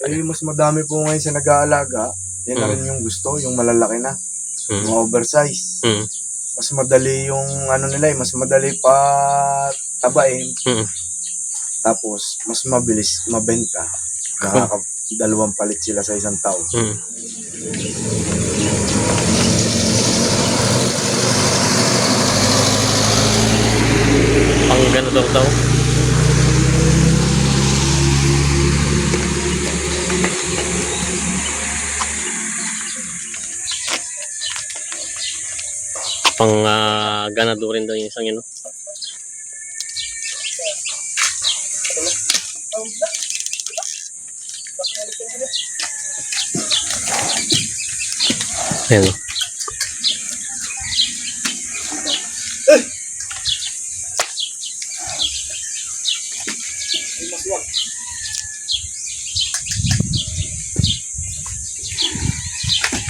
Eh, mas madami po ngayon sa nag-aalaga. Yan na rin yung gusto, yung malalaki na. Mga oversize. Mas madali yung ano nila mas madali pa tabain. Tapos, mas mabilis mabenta. Nakaka-dalawang palit sila sa isang taon. Pang gano daw. Pang ganado rin daw yung isang yun. Ayan.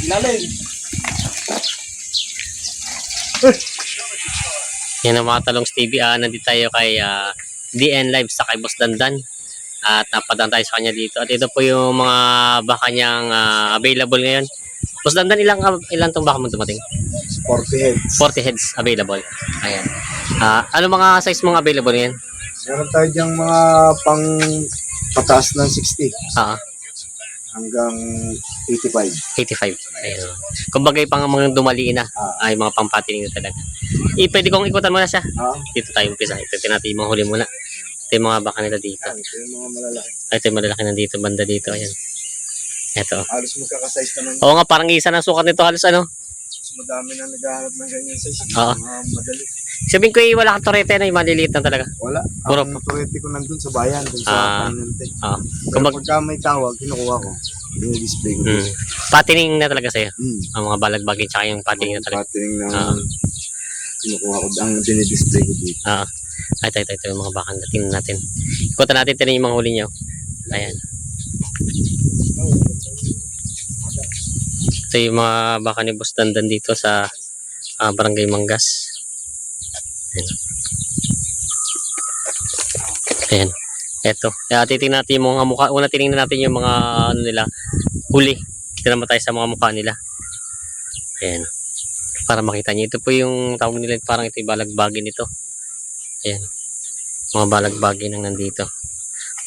Ilalim. Yan ang mga talong Stevie. Nandito tayo kay DN Live sa kay Boss Dandan. At napadaan tayo sa kanya dito. At ito po yung mga baka niyang available ngayon. Boss Dandan, ilang tong baka mo dumating? 40 heads. 40 heads available. Ayan. Ano mga size mga available ngayon? Meron tayo diyang mga pang pataas ng 60. Hanggang 85. 85. Ayun. Kumbaga pang mga dumaliin na. Ay mga pampatiling na talaga. Pwede kong ikutan mo na siya. Dito tayo umpisa. Ito natin yung huli muna. Ito yung mga baka nila dito. Ito yung mga malalaki. Ito yung malalaki nandito. Banda dito. Ayan. Ito. Halos magkakasize naman. Oo nga, parang isa ng sukat nito. Halos ano. Mas madami na naghahanap ng ganyan size. Madali. Sabihin ko wala kang torete na yung maliliit na talaga. Wala. Ang torete ko nandun sa bayan. Dun sa Paninante. Pagka may tawag, kinukuha ko. Dinidisplay ko. Patining na talaga sa'yo. Ang mga balagbagin tsaka yung patining na talaga. Patining na kinukuha ko. Ang dinidisplay ko dito. Ito yung mga baka natin natin. Ikutan natin yung mga huli nyo. Ayan. Ito yung mga baka ni Boss Dandan dito sa Barangay Mangas. Ayan. Ito. Titingnan natin yung mga mukha. Una tinignan natin yung mga ano nila, huli. Tignan naman tayo sa mga mukha nila. Ayan. Para makita niyo. Ito po yung tawag nila, parang ito yung balagbagin nito. Ayan. Mga balagbagin ang nandito.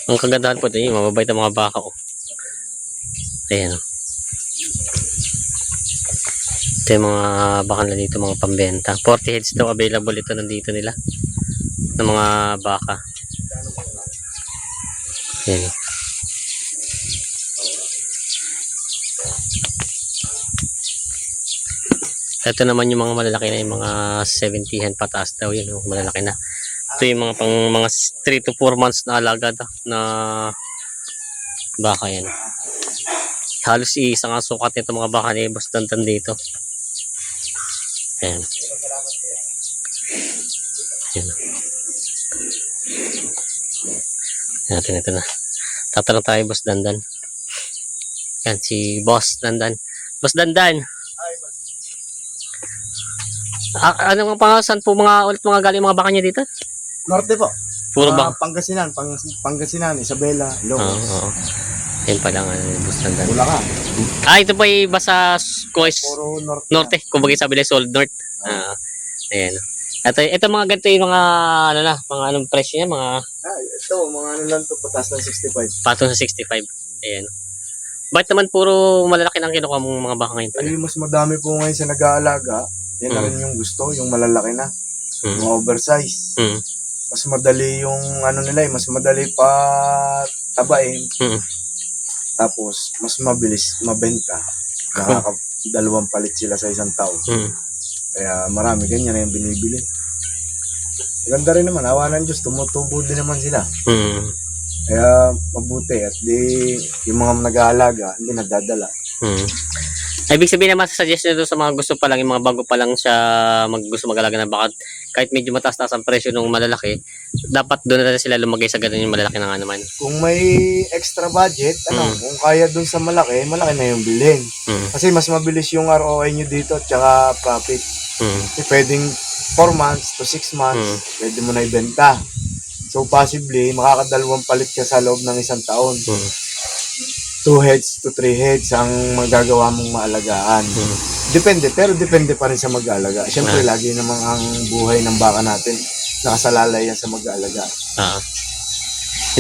Ang kagandahan po ito, yung mababait ang mga baka. Ayan. Ito yung mga baka na dito, mga pambenta. 40 heads daw available ito nandito nila. Ng mga baka. Ayan. Ito naman yung mga malalaki na, yung mga 70-han pataas daw yun, yung malalaki na. Ito yung mga pang mga 3 to 4 months na alaga na baka yan. Halos isang sukat nito mga baka ni Boss Dandan dito. Ayan. Ayan. Natin ito na. Tatanong tayo Boss Dandan. Yan si Boss Dandan. Boss Dandan. Ano nga saan po mga ulit mga galing mga baka niya dito? Norte po. Puro baka. Pangasinan, Isabela, Ilocos. Ayun pa lang Boss Dandan. Bulacan. Ito pa yung basa Coast Puro Norte. Kung bagay sabi nila Sold North. Ayan. Ito mga ganito yung mga ano na, mga anong presyo niya, mga ito, mga ano lang to, patas ng 65. Patong sa 65. Ayan. Bakit naman puro malalaki ng kinukuha mong mga baka ngayon pala? Eh, mas madami po ngayon sa nag-aalaga. Yan na rin yung gusto, yung malalaki na. Mga oversize. Mas madali yung ano nila mas madali pa tabain. Tapos, mas mabilis mabenta. Nakaka-dalawang palit sila sa isang taon. Kaya marami ganyan na yung binibili. Maganda rin naman, awa ng Diyos, tumutubo din naman sila. Kaya mabuti at di yung mga nag-aalaga hindi nadadala. Ibig sabihin naman sa suggestion nito sa mga gusto pa lang, yung mga bago pa lang siya gusto mag-alaga ng baka, kahit medyo mataas-taas ang presyo ng malalaki, dapat doon na sila lumagay sa ganun yung malalaki na nga naman. Kung may extra budget, kung kaya doon sa malaki, malaki na yung bilhin. Kasi mas mabilis yung ROI nyo dito at saka profit. Kasi pwedeng 4 months to 6 months, pwede mo na ibenta. So possibly, makakadalawang palit ka sa loob ng isang taon. 2 heads to 3 heads ang magagawa mong maalagaan. Depende, pero depende pa rin sa mag-aalaga. Siyempre, lagi namang ang buhay ng baka natin nakasalalay yan sa mag-aalaga.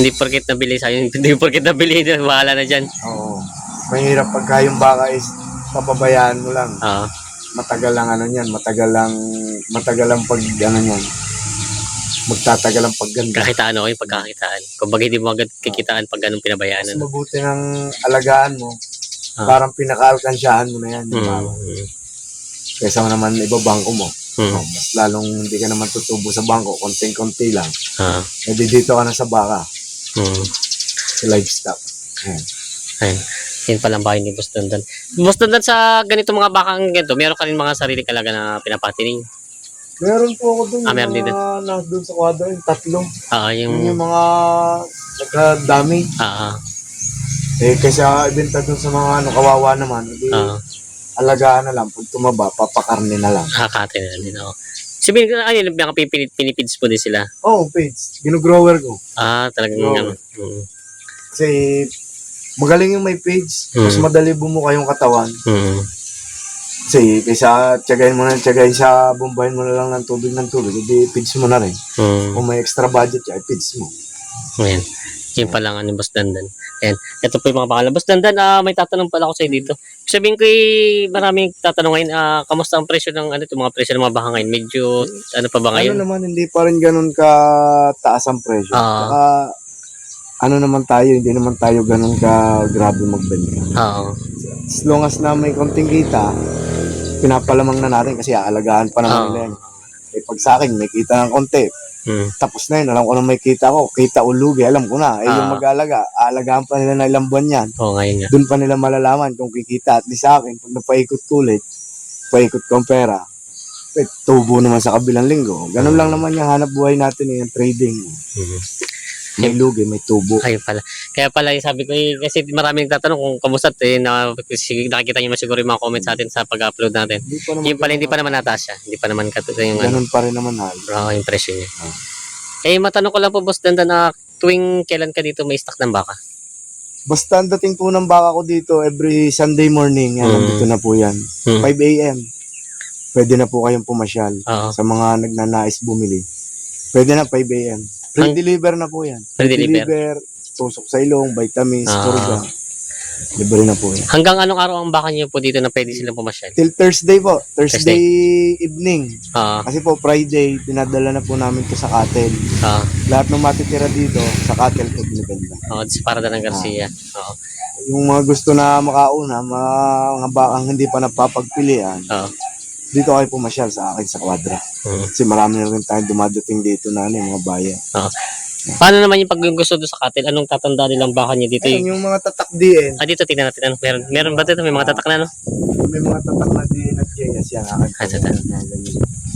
Hindi porket nabili sa'yo, hindi porket nabili, bahala na dyan. Oo. Mahirap pagka yung baka is papabayaan mo lang. Matagal lang ano niyan, matagal lang pag ano niyan. Magtatagal ang pagganda. Kakitaan ako yung pagkakitaan. Kung bagay hindi mo agad kikitaan pag ganun pinabayaan. Mas mabuti ng alagaan mo. Parang pinaka-alkansyahan mo na yan. Yung baka. Kaysa naman ibabangko mo. Mas lalong hindi ka naman tutubo sa bangko. Konting-konti lang. Hindi dito ka na sa baka. Sa livestock. Ayun. Yun palang bahay ni Boss Dandan. Boss Dandan, sa ganito mga bakang ganito, meron ka rin mga sarili kalaga na pinapatining. Meron po ako dun. Meron din. Doon sa kwadro, yung 3. Yung Yung mga nagkadami. Kaysa ibenta dun sa mga kawawa naman, alagaan na lang. Pag tumaba, papakarne na lang. Kate na din ako. Sabihin ko na kanina, pinipids mo din sila. Pids. Ginugrower ko. Talagang Grower. Kasi magaling yung may pids. Mas madali bumuka yung katawan. Kasi kaysa tiyagain sa bombahin mo na lang ng tubig, hindi pids mo na rin. Kung may extra budget, ay pids mo. Ayan. Yun pa lang ni Boss Dandan. Ayan. Ito po yung mga bakala. Boss Dandan, may tatanong pala ako sa'yo dito. Sabihin ko maraming tatanong ngayon, kamusta ang presyo ng mga presyo ng mga baka ngayon? Medyo ano pa ba ngayon? Ano naman, hindi pa rin ganun ka taas ang presyo. Saka, ano naman tayo, hindi naman tayo ganun ka grabe magbenta. As long as na may konting kita, pinapalamang na natin kasi aalagaan pa naman nila yan. Pag sa akin, may kita ng konti. Tapos na yun, alam ko na may kita ko. Kita o lugi, alam ko na. Yung mag-aalaga, aalagaan pa nila na ilang buwan yan. Ngayon nga. Doon pa nila malalaman kung kikita. At least sa akin, pag napaikot ulit, paikot ko ang pera, tubo naman sa kabilang linggo. Ganun lang naman yung hanap buhay natin, yung trading. May lugi, may tubo. Ayun pala. Kaya pala yung sabi ko, kasi maraming nagtatanong kung kamusta nakikita nyo siguro yung mga comments sa atin sa pag-upload natin. Yung pala hindi pa naman nataas siya. Hindi pa naman katuto yung ganun pa rin naman yung presyo niya. Matanong ko lang po, Boss Dandan, na tuwing kailan ka dito may stock ng baka? Basta ang dating po ng baka ko dito every Sunday morning, yan, nandito na po yan. 5 a.m. Pwede na po kayong pumasyal sa mga nagnanais bumili. Pwede na 5 a.m. Pre-deliver na po yan. Pre-deliver, tusok sa ilong, vitamins, purga. Libre na po yan. Hanggang anong araw ang baka niyo po dito na pwede silang pumasyal? Till Thursday po. Thursday evening. Kasi po Friday, dinadala na po namin to sa cattle. Lahat ng matitira dito, sa cattle po binibenta. Sa Parada ng Garcia. Yung mga gusto na makauna, mga bakang hindi pa napapagpilian, dito kayo pumasyal sa akin sa kwadra. Kasi marami na rin tayong dumadating dito na mga bayan. Paano naman yung pag yung gusto doon sa cattle? Anong tatanda nilang baka niya dito? Yung mga tatak DN. Dito tingnan natin. Meron ba dito? May mga tatak na, no? May mga tatak na DN at JS yan.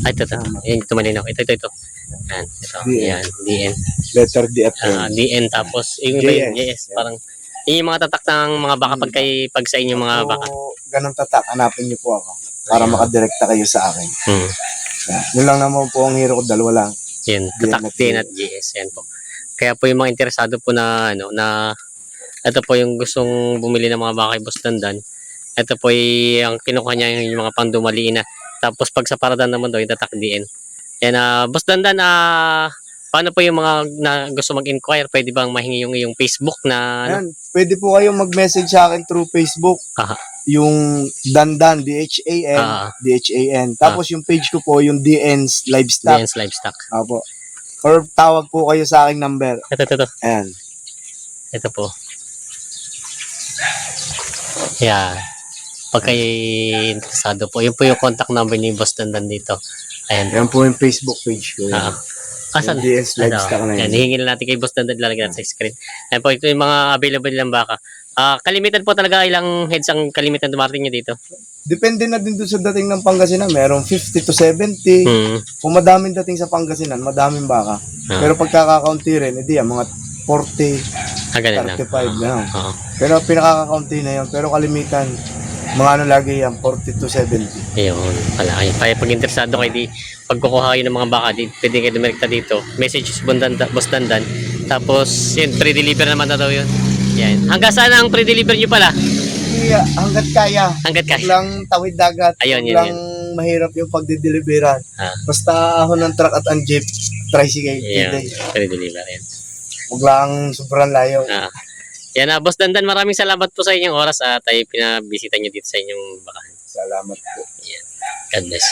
Ito. Yan, ito malinaw. Ito. Yan. Yan. DN. Letter D at DN. Tapos, yung iba yung JS. Parang, yung mga tatak ng mga baka pag sa inyo mga baka. Ganun tatak. Hanapin niyo po ako. Para makadirekta kayo sa akin. Yun lang naman po ang hero ko. Dalawa lang. Yan. Tatak DN at JS. Yan po. Kaya po yung mga interesado po na ito po yung gustong bumili ng mga baka kay Boss Dandan. Ito po yung kinukuha niya yung mga pandumaliin na. Tapos pag sa Parada naman daw yung tatak DN. Yan, Boss Dandan, paano po yung mga na gusto mag-inquire? Pwede bang mahingi yung Facebook na? Yan. Pwede po kayong mag-message sa akin through Facebook. Yung Dandan, DHAN. Tapos yung page ko po, yung DN's Livestock. DN's Livestock. Opo. Or tawag po kayo sa aking number. Ito. Ayan. Ito po. Yan. Pag kayo interesado po, yun po yung contact number ni Boss Dandan dito. Ayan. Yan po yung Facebook page ko. Asan? DN's Livestock na yan. Hihingin natin kay Boss Dandan, lalagyan natin sa screen. Ayan po, ito yung mga available ng baka. Kalimitan po talaga ilang heads ang kalimitan dumarating nyo dito? Depende na din doon sa dating ng Pangasinan. Merong 50 to 70. Kung madaming dating sa Pangasinan, madaming baka. Pero pagkakakaunti rin, hindi yan, mga 40, 35 na. Pero pinakakaunti na yan. Pero kalimitan, mga ano lagi yan, 40 to 70. Ayun, pala kayo. Kaya pag interesado kayo, pagkukuha kayo ng mga baka, pwede kayo dumirekta dito. Message Boss Dandan. Tapos, yun, pre-deliver naman na daw yun. Yan. Hanggang saan ang pre-deliver nyo pala? Kaya, hanggat kaya. Hanggat Huwag kaya. lang tawid dagat. Ayun, Huwag yun, lang mahirap yung pagdideliveran. Ah. Basta ahon ng truck at ang jeep, tricycle. Yan. Pwede. Pre-deliver. Yan. Huwag lang sobrang layo. Ah. Yan na, Boss Dandan, maraming salamat po sa inyong oras at tayo pinabisita nyo dito sa inyong bakahan. Salamat po. God bless.